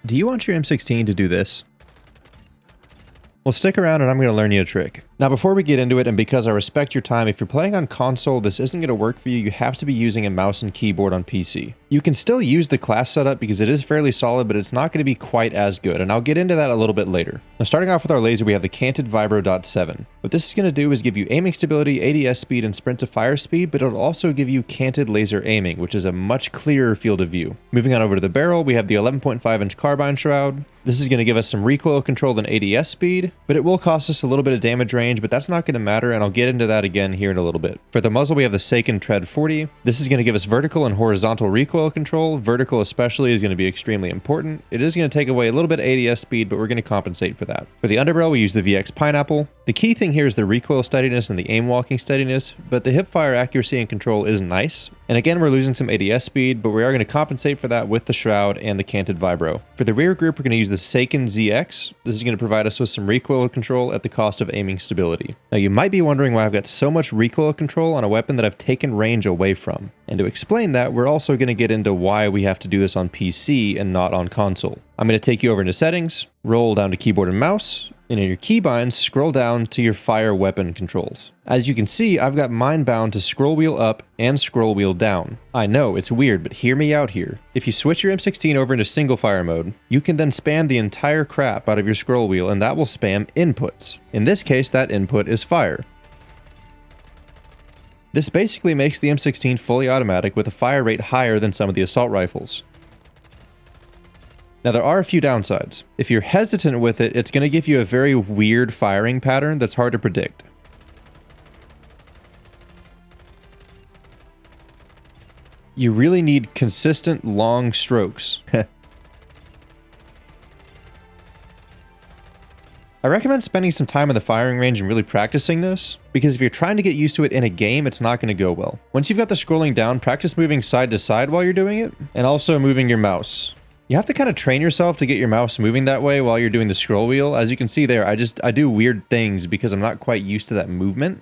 Do you want your M16 to do this? Well, stick around and I'm going to learn you a trick. Now, before we get into it, and because I respect your time, if you're playing on console, this isn't going to work for you. You have to be using a mouse and keyboard on PC. You can still use the class setup because it is fairly solid, but it's not going to be quite as good, and I'll get into that a little bit later. Now, starting off with our laser, we have the canted Vibro.7. What this is going to do is give you aiming stability, ADS speed, and sprint to fire speed, but it'll also give you canted laser aiming, which is a much clearer field of view. Moving on over to the barrel, we have the 11.5-inch carbine shroud. This is going to give us some recoil control and ADS speed, but it will cost us a little bit of damage range, but that's not going to matter, and I'll get into that again here in a little bit. For the muzzle, we have the Seiken Tread 40. This is going to give us vertical and horizontal recoil control. Vertical especially is going to be extremely important. It is going to take away a little bit of ADS speed, but we're going to compensate for that. For the underbarrel, we use the VX Pineapple. The key thing here is the recoil steadiness and the aim walking steadiness, but the hip fire accuracy and control is nice. And again, we're losing some ADS speed, but we are going to compensate for that with the shroud and the canted Vibro. For the rear group, we're going to use the Seiken ZX. This is going to provide us with some recoil control at the cost of aiming stability. Now, you might be wondering why I've got so much recoil control on a weapon that I've taken range away from. And to explain that, we're also going to get into why we have to do this on PC and not on console. I'm going to take you over into settings, roll down to keyboard and mouse, and in your keybinds, scroll down to your fire weapon controls. As you can see, I've got mine bound to scroll wheel up and scroll wheel down. I know, it's weird, but hear me out here. If you switch your M16 over into single fire mode, you can then spam the entire crap out of your scroll wheel, and that will spam inputs. In this case, that input is fire. This basically makes the M16 fully automatic with a fire rate higher than some of the assault rifles. Now, there are a few downsides. If you're hesitant with it, it's going to give you a very weird firing pattern that's hard to predict. You really need consistent long strokes. I recommend spending some time in the firing range and really practicing this, because if you're trying to get used to it in a game, it's not going to go well. Once you've got the scrolling down, practice moving side to side while you're doing it, and also moving your mouse. You have to kind of train yourself to get your mouse moving that way while you're doing the scroll wheel. As you can see there, I do weird things because I'm not quite used to that movement.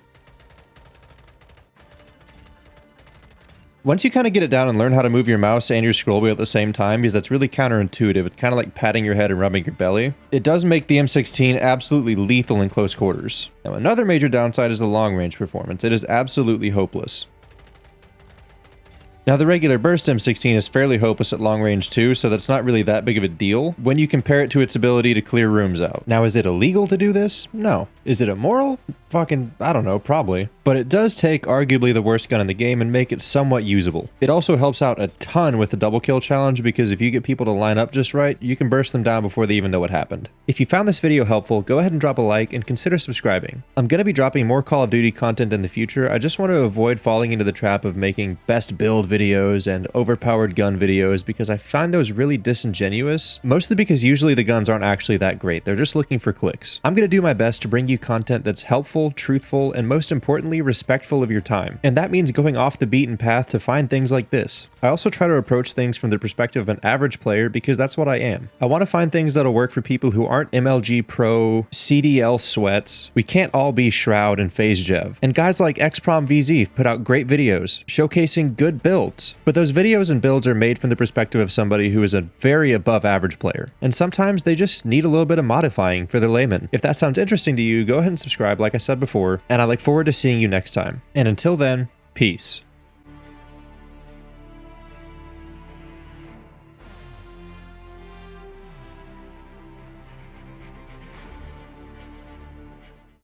Once you kind of get it down and learn how to move your mouse and your scroll wheel at the same time, because that's really counterintuitive, it's kind of like patting your head and rubbing your belly, it does make the M16 absolutely lethal in close quarters. Now, another major downside is the long range performance. It is absolutely hopeless. Now, the regular burst M16 is fairly hopeless at long range too, so that's not really that big of a deal when you compare it to its ability to clear rooms out. Now, is it illegal to do this? No. Is it immoral? Fucking, I don't know, probably. But it does take arguably the worst gun in the game and make it somewhat usable. It also helps out a ton with the double kill challenge, because if you get people to line up just right, you can burst them down before they even know what happened. If you found this video helpful, go ahead and drop a like and consider subscribing. I'm going to be dropping more Call of Duty content in the future. I just want to avoid falling into the trap of making best build videos and overpowered gun videos, because I find those really disingenuous, mostly because usually the guns aren't actually that great. They're just looking for clicks. I'm going to do my best to bring you content that's helpful, truthful, and most importantly, respectful of your time. And that means going off the beaten path to find things like this. I also try to approach things from the perspective of an average player, because that's what I am. I want to find things that'll work for people who aren't MLG Pro, CDL sweats. We can't all be Shroud and FaZe Jev. And guys like XProm VZ put out great videos showcasing good builds. But those videos and builds are made from the perspective of somebody who is a very above average player. And sometimes they just need a little bit of modifying for the layman. If that sounds interesting to you, go ahead and subscribe like I said before, and I look forward to seeing you next time. And until then, peace.